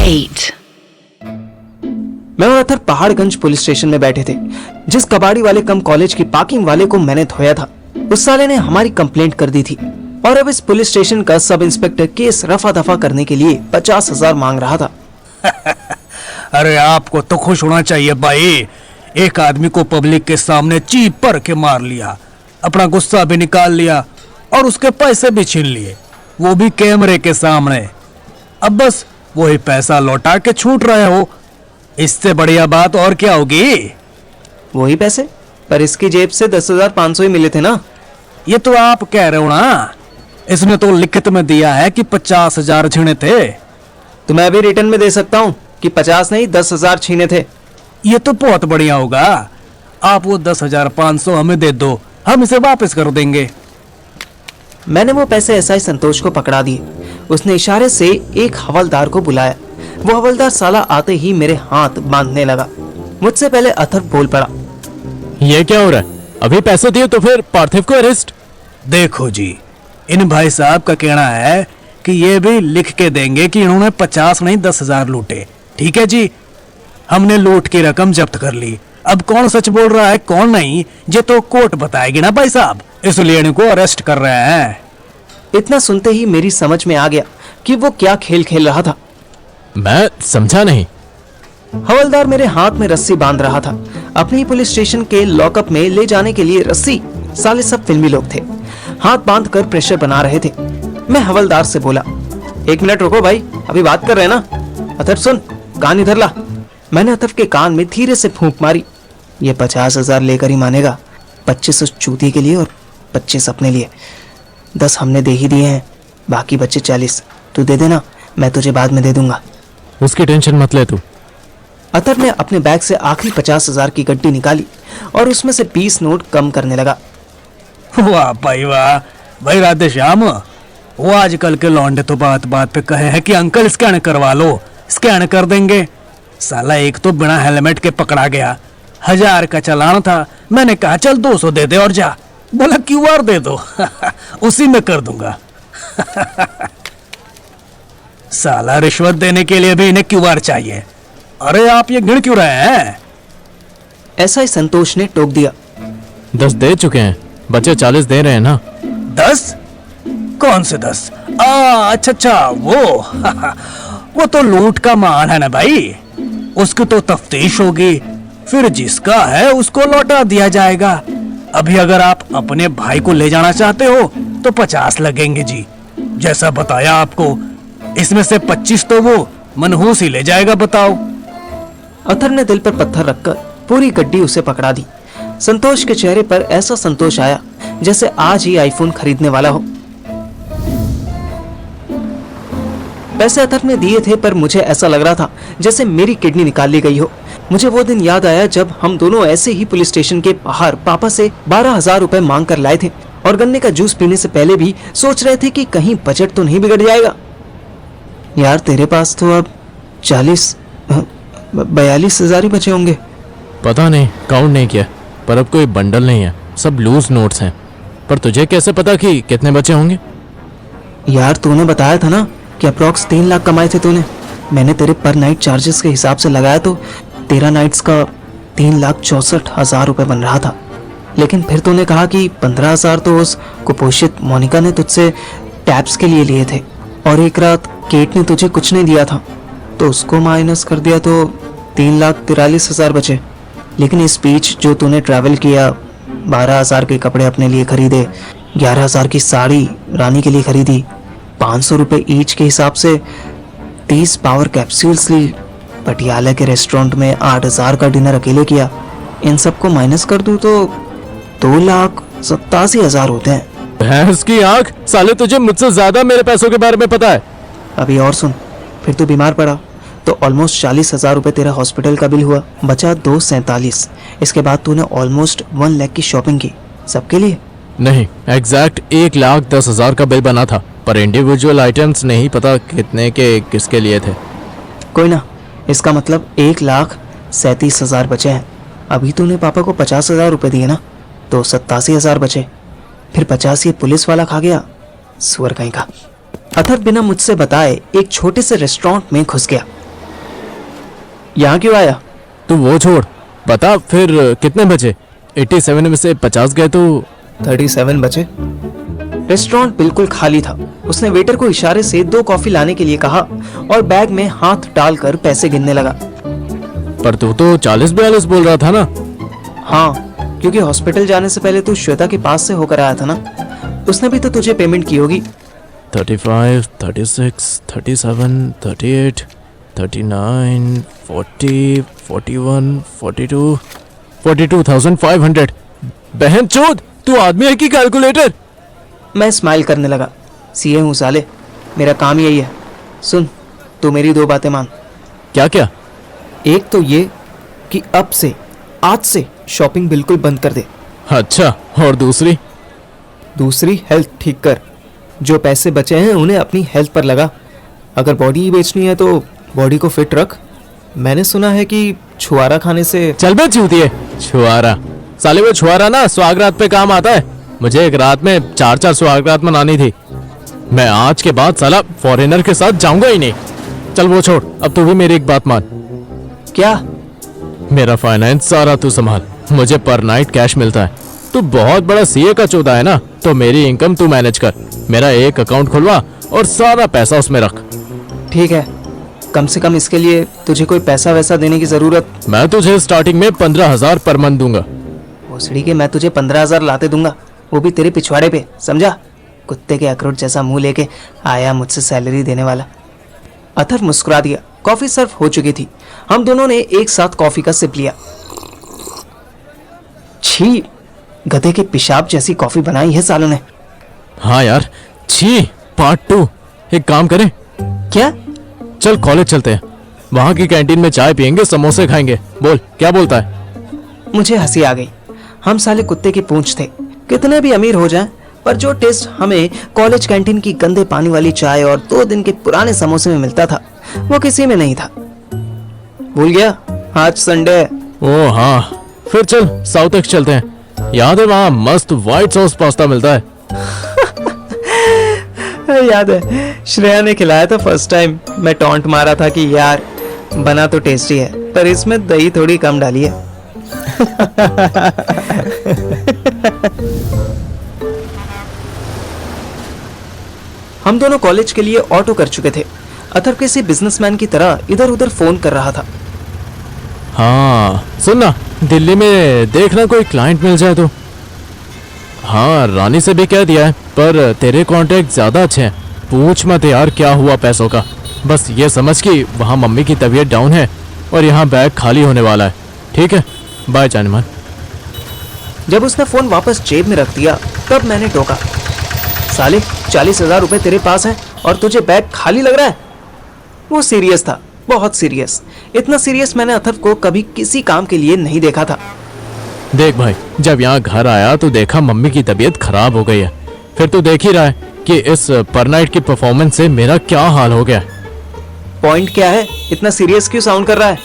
8. मैं और Athar Paharganj police station में बैठे थे। जिस कबाड़ी वाले कम कॉलेज की पार्किंग वाले को मैंने धोया था, उस साले ने हमारी कंप्लेंट कर दी थी और अब इस पुलिस स्टेशन का सब इंस्पेक्टर केस रफा दफा करने के लिए 50,000 मांग रहा था। अरे आपको तो खुश होना चाहिए भाई, एक आदमी को पब्लिक के सामने चीप पर के मार लिया, अपना गुस्सा भी निकाल लिया और उसके पैसे भी छीन लिए, वो भी कैमरे के सामने। अब बस वही पैसा लौटा के छूट रहे हो, इससे बढ़िया बात और क्या होगी। वही पैसे, पर इसकी जेब से 10,500 ही मिले थे ना। ये तो आप कह रहे हो ना, इसमें तो लिखित में दिया है कि 50,000 छीने थे। तो मैं अभी रिटर्न में दे सकता हूँ कि 50 नहीं 10,000 छीने थे। ये तो बहुत बढ़िया होगा, आप वो 10,500 हमें दे दो, हम इसे वापस कर देंगे। मैंने वो पैसे एसआई संतोष को पकड़ा दिए। उसने इशारे से एक हवलदार को बुलाया। वो हवलदार साला आते ही मेरे हाथ बांधने लगा। मुझसे पहले अथर बोल पड़ा, ये क्या हो रहा है? अभी पैसे दिए तो फिर पार्थिव को अरेस्ट? देखो जी, इन भाई साहब का कहना है कि ये भी लिख के देंगे कि इन्होंने 50 नहीं 10,000 लूटे। ठीक है जी, हमने लूट की रकम जब्त कर ली। अब कौन सच बोल रहा है कौन नहीं, ये तो कोर्ट बताएगी ना भाई साहब, इसलिए इनको अरेस्ट कर रहे हैं। इतना सुनते ही मेरी समझ में आ गया कि वो क्या खेल खेल रहा था। मैं समझा नहीं। हवलदार मेरे हाथ में रस्सी बांध रहा था। अपने ही पुलिस स्टेशन के लॉकअप में ले जाने के लिए रस्सी। साले सब फिल्मी लोग थे, हाथ बांध कर प्रेशर बना रहे थे। मैं हवलदार से बोला, 1 मिनट रुको भाई, अभी बात कर रहे हैं ना। अथर सुन, कान इधर ला। मैंने अथर के कान में धीरे से फूंक मारी। ये 50,000 लेकर ही मानेगा। 25 उस चूती के लिए और 25 अपने लिए। 10 हमने दे ही दिए हैं, बाकी बच्चे 40 तू दे देना, मैं तुझे बाद में दे दूंगा। उसकी टेंशन मत ले तू। अतर ने अपने बैग से आखिरी 50,000 की गड्डी निकाली और उसमें से 20 नोट कम करने लगा। वाह भाई वाह, भाई राधे श्याम, वो आजकल के लौंडे तो बात बात पे कहे हैं कि अंकल स्कैन करवा लो, स्कैन कर देंगे। साला एक तो बिना हेलमेट के पकड़ा गया, 1000 का चालान था। मैंने कहा चल 200 दे दे और जा, बोला क्यूआर दे दो उसी में कर दूंगा साला रिश्वत देने के लिए भी इन्हें क्यूआर चाहिए। अरे आप ये गिन क्यों रहे हैं? ऐसा ही संतोष ने टोक दिया। 10 दे चुके हैं, बच्चे 40 दे रहे हैं ना। 10? कौन से 10? अच्छा वो तो लूट का माल है ना भाई, उसकी तो तफ्तीश होगी, फिर जिसका है उसको लौटा दिया जाएगा। अभी अगर आप अपने भाई को ले जाना चाहते हो तो 50 लगेंगे जी, जैसा बताया आपको। इसमें से 25 तो वो मनहूस ही ले जाएगा, बताओ। अथर ने दिल पर पत्थर रखकर पूरी गड्डी उसे पकड़ा दी। संतोष के चेहरे पर ऐसा संतोष आया जैसे आज ही आईफोन खरीदने वाला हो। पैसे अथर ने दिए थे, पर मुझे ऐसा लग रहा था जैसे मेरी किडनी निकाल ली गई हो। मुझे वो दिन याद आया जब हम दोनों ऐसे ही पुलिस स्टेशन के बाहर पापा से 12,000 रुपए मांग कर लाए थे और गन्ने का जूस पीने से पहले भी सोच रहे थे कि कहीं बजट तो नहीं बिगड़ जाएगा। यार तेरे पास तो अब 42,000 ही बचे होंगे। पता नहीं, काउंट नहीं किया, पर अब कोई बंडल नहीं है, सब लूज नोट्स हैं। पर तुझे कैसे पता कि कितने बचे होंगे? यार तूने बताया था ना कि अप्रॉक्स 3 लाख कमाए थे तूने। मैंने तेरे पर नाइट चार्जेस के हिसाब से लगाया तो तेरा नाइट्स का 3,64,000 रुपए बन रहा था। लेकिन फिर तूने कहा कि 15,000 तो उस कुपोषित मोनिका ने तुझसे टैप्स के लिए लिए थे और एक रात केट ने तुझे कुछ नहीं दिया था, तो उसको माइनस कर दिया तो 3,43,000 बचे। लेकिन इस बीच जो तूने ट्रैवल किया, 12,000 के कपड़े अपने लिए खरीदे, 11,000 की साड़ी रानी के लिए खरीदी, 500 रुपये ईच के हिसाब से 30 पावर कैप्सूल्स ली, पटियाला के रेस्टोरेंट में 8,000 का डिनर अकेले किया। इन सबको माइनस कर दूं तो 2,87,000 होते हैं। भैंस की आंख, साले तुझे मुझसे ज्यादा मेरे पैसों के बारे में पता है। अभी और सुन, फिर तू बीमार पड़ा तो ऑलमोस्ट 40,000 रुपये तेरा हॉस्पिटल का बिल हुआ, बचा 247। इसके बाद तूने ऑलमोस्ट 1 लाख की शॉपिंग की सबके लिए। नहीं, एग्जैक्ट 1,10,000 का बिल बना था, पर इंडिविजुअल आइटम्स नहीं पता कितने के किसके लिए थे। कोई ना, इसका मतलब 1,37,000 बचे हैं। अभी तूने पापा को 50,000 रुपये दिए ना, तो 87,000 बचे। फिर 50 ये पुलिस वाला खा गया, सुअर कहीं का। अथर बिना मुझसे बताए एक छोटे से रेस्टोरेंट में घुस गया। यहाँ क्यों आया? तू वो छोड़, बता फिर कितने बचे? 87 में से 50 गए तो 37 बचे। रेस्टोरेंट बिल्कुल खाली था। उसने वेटर को इशारे से 2 कॉफी लाने के लिए कहा और बैग में हाथ डालकर पैसे गिनने लगा। पर तू तो 40-42 बोल रहा था ना? हाँ, क्योंकि हॉस्पिटल जाने से पहले तू श्वेता के पास से होकर आया था ना। उसने भी तो तुझे पेमेंट की होगी। 35, 36, 37, 38, 39, 40, 41, 42, 42,500। बहन चोद, तू आदमी है कि कैलकुलेटर? मैं स्माइल करने लगा। सीए हूँ साले, मेरा काम यही है। सुन, तू मेरी 2 बातें मान। क्या क्या? एक तो ये कि अब से, आज से शॉपिंग बिल्कुल बंद कर दे। अच्छा, और दूसरी? दूसरी, हेल्थ ठीक कर। जो पैसे बचे हैं उन्हें अपनी हेल्थ पर लगा। अगर बॉडी ही बेचनी है तो बॉडी को फिट रख। मैंने सुना है कि छुआरा खाने से चल बे चूतिए, छुआरा साले, वो छुआरा ना सुहागरात पे काम आता है। मुझे एक रात में 4-4 सुहागरात मनानी थी। मैं आज के बाद साला फॉरेनर के साथ जाऊंगा ही नहीं। चल वो छोड़, अब तू भी मेरी एक बात मान। क्या? मेरा फाइनेंस सारा तू संभाल। मुझे पर नाइट कैश मिलता है। तू बहुत बड़ा सीए का चौधा है ना, तो मेरी इनकम तू मैनेज कर। मेरा एक अकाउंट खुलवा और सारा पैसा उसमें रख। ठीक है, कम से कम इसके लिए तुझे कोई पैसा वैसा देने की जरूरत। मैं तुझे स्टार्टिंग में 15,000 पर मंथ दूंगा। भोसड़ी के मैं तुझे 15,000 लाते दूंगा, वो भी तेरे पिछवाड़े पे, समझा? कुत्ते के अखरोट जैसा मुंह लेके आया मुझसे सैलरी देने वाला। अथर्व मुस्कुरा दिया। कॉफी सर्व हो चुकी थी। हम दोनों ने एक साथ कॉफी का सिप लिया। छी, गधे के पेशाब जैसी कॉफी बनाई है सालों ने। हाँ यार, छी। पार्ट 2। एक काम करें, क्या? चल कॉलेज चलते हैं। वहां की कैंटीन में चाय पियेंगे, समोसे खाएंगे। बोल, क्या बोलता है? मुझे हंसी आ गई। हम साले कुत्ते की पूंछ थे। कितने भी अमीर हो जाएं, पर जो टेस्ट हमें कॉलेज कैंटीन की गंदे पानी वाली चाय और 2 दिन के पुराने समोसे में मिलता था, वो किसी में नहीं था। भूल गया, आज संडे है। ओ हाँ, फिर चल साउथ एक्स चलते हैं। याद है वहाँ मस्त व्हाइट सॉस पास्ता मिलता है। याद है, श्रेया ने खिलाया था फर्स्ट टाइम। मैं टॉन्ट मारा था कि यार बना तो टेस्टी है, पर इसमें दही थोड़ी कम डाली है। हम दोनों कॉलेज के लिए ऑटो कर चुके थे। अथर्व किसी बिजनेसमैन की तरह इधर उधर फोन कर रहा था। हाँ सुन ना, दिल्ली में देखना कोई क्लाइंट मिल जाए तो। हाँ, रानी से भी कह दिया है, पर तेरे कॉन्टेक्ट ज्यादा अच्छे हैं। पूछ मत यार क्या हुआ पैसों का। बस ये समझ कि वहाँ मम्मी की तबीयत डाउन है और यहाँ बैग खाली होने वाला है। ठीक है, बाय जानेमान। जब उसने फोन वापस जेब में रख दिया तब मैंने टोका, साले 40,000 रुपए तेरे पास हैं और तुझे बैग खाली लग रहा है? वो सीरियस था, बहुत सीरियस। इतना सीरियस मैंने अथर्व को कभी किसी काम के लिए नहीं देखा था। देख भाई, जब यहाँ घर आया तो देखा मम्मी की तबीयत खराब हो गई है। फिर तो देख ही रहा है कि इस पर नाइट की परफॉर्मेंस से मेरा क्या हाल हो गया। पॉइंट क्या है? इतना सीरियस क्यों साउंड कर रहा है?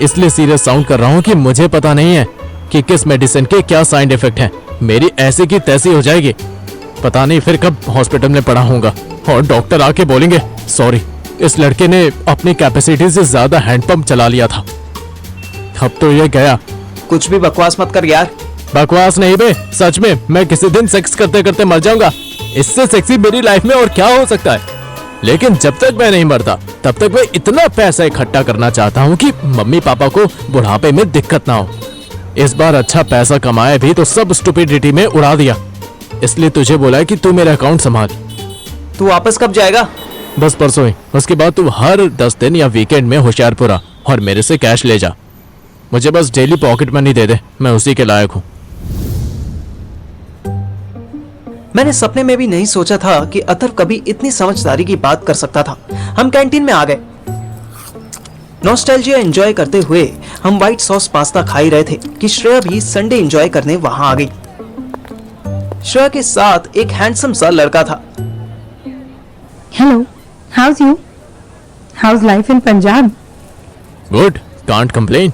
इसलिए सीरियस साउंड कर रहा हूँ कि मुझे पता नहीं है कि किस मेडिसिन के क्या साइड इफेक्ट हैं। मेरी ऐसी की तैसी हो जाएगी। पता नहीं फिर कब हॉस्पिटल में पड़ा होऊंगा और डॉक्टर आके बोलेंगे सॉरी, इस लड़के ने अपनी कैपेसिटी से ज्यादा हैंडपंप चला लिया था। अब तो ये गया। कुछ भी बकवास मत कर यार। बकवास नहीं बे, सच में मैं किसी दिन सेक्स करते करते मर जाऊंगा। इससे सेक्सी मेरी लाइफ में और क्या हो सकता है। लेकिन जब तक मैं नहीं मरता तब तक मैं इतना पैसा इकट्ठा करना चाहता हूँ कि मम्मी पापा को बुढ़ापे में दिक्कत ना हो। इस बार अच्छा पैसा कमाया भी तो सब स्टुपिडिटी में उड़ा दिया। इसलिए तुझे बोला है कि तू मेरा अकाउंट संभाल। तू वापस कब जाएगा? बस परसों ही। उसके बाद तू हर 10 दिन या वीकेंड में होशियारपुर आ और मेरे से कैश ले जा। मुझे बस डेली पॉकेट मनी दे दे, मैं उसी के लायक हूँ। मैंने सपने में भी नहीं सोचा था कि अथर्व कभी इतनी समझदारी की बात कर सकता था। हम कैंटीन में आ गए। नॉस्टैल्जिया एंजॉय करते हुए हम व्हाइट सॉस पास्ता खा ही रहे थे कि श्रेया भी संडे एंजॉय करने वहां आ गई। श्रेया के साथ एक हैंडसम सा लड़का था। Hello, how's you? How's life in Punjab? Good, can't complain.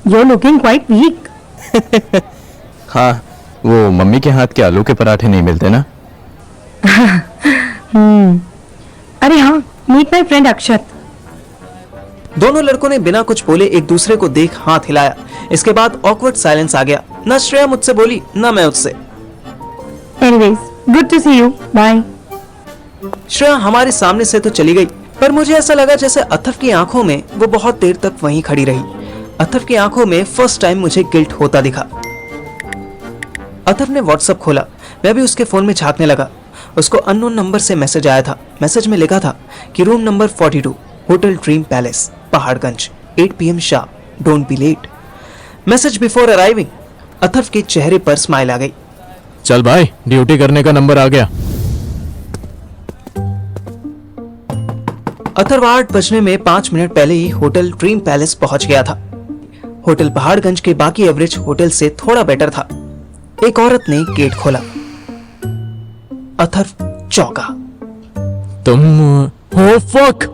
You're looking quite weak. हाँ, वो मम्मी के हाथ के आलू के पराठे नहीं मिलते ना। अरे हाँ, meet my friend अक्षत. दोनों लड़कों ने बिना कुछ बोले एक दूसरे को देख हाथ हिलाया। इसके बाद ऑकवर्ड साइलेंस आ गया। ना श्रेया मुझसे बोली ना मैं उससे। Anyways, good to see you, bye. Shreya हमारे सामने से तो चली गई, पर मुझे ऐसा लगा जैसे अथर्व की आंखों में वो बहुत देर तक वहीं खड़ी रही। अथर्व की आंखों में फर्स्ट टाइम मुझे गिल्ट होता दिखा। अथर्व ने व्हाट्सएप खोला, मैं भी उसके फोन में झांकने लगा। उसको अननोन नंबर से मैसेज आया था। मैसेज में लिखा था कि room number 42, hotel dream palace, Paharganj, 8 PM sharp, don't be late. Message before arriving. Atharva के चेहरे पर स्माइल आ गई। चल भाई, ड्यूटी करने का नंबर आ गया। अथर्व 8 बजने में 5 मिनट पहले ही होटल ड्रीम पैलेस पहुंच गया था। होटल पहाड़गंज के बाकी एवरेज होटल से थोड़ा बेटर था। एक औरत ने गेट खोला। अथर्व चौंका। तुम हो फक,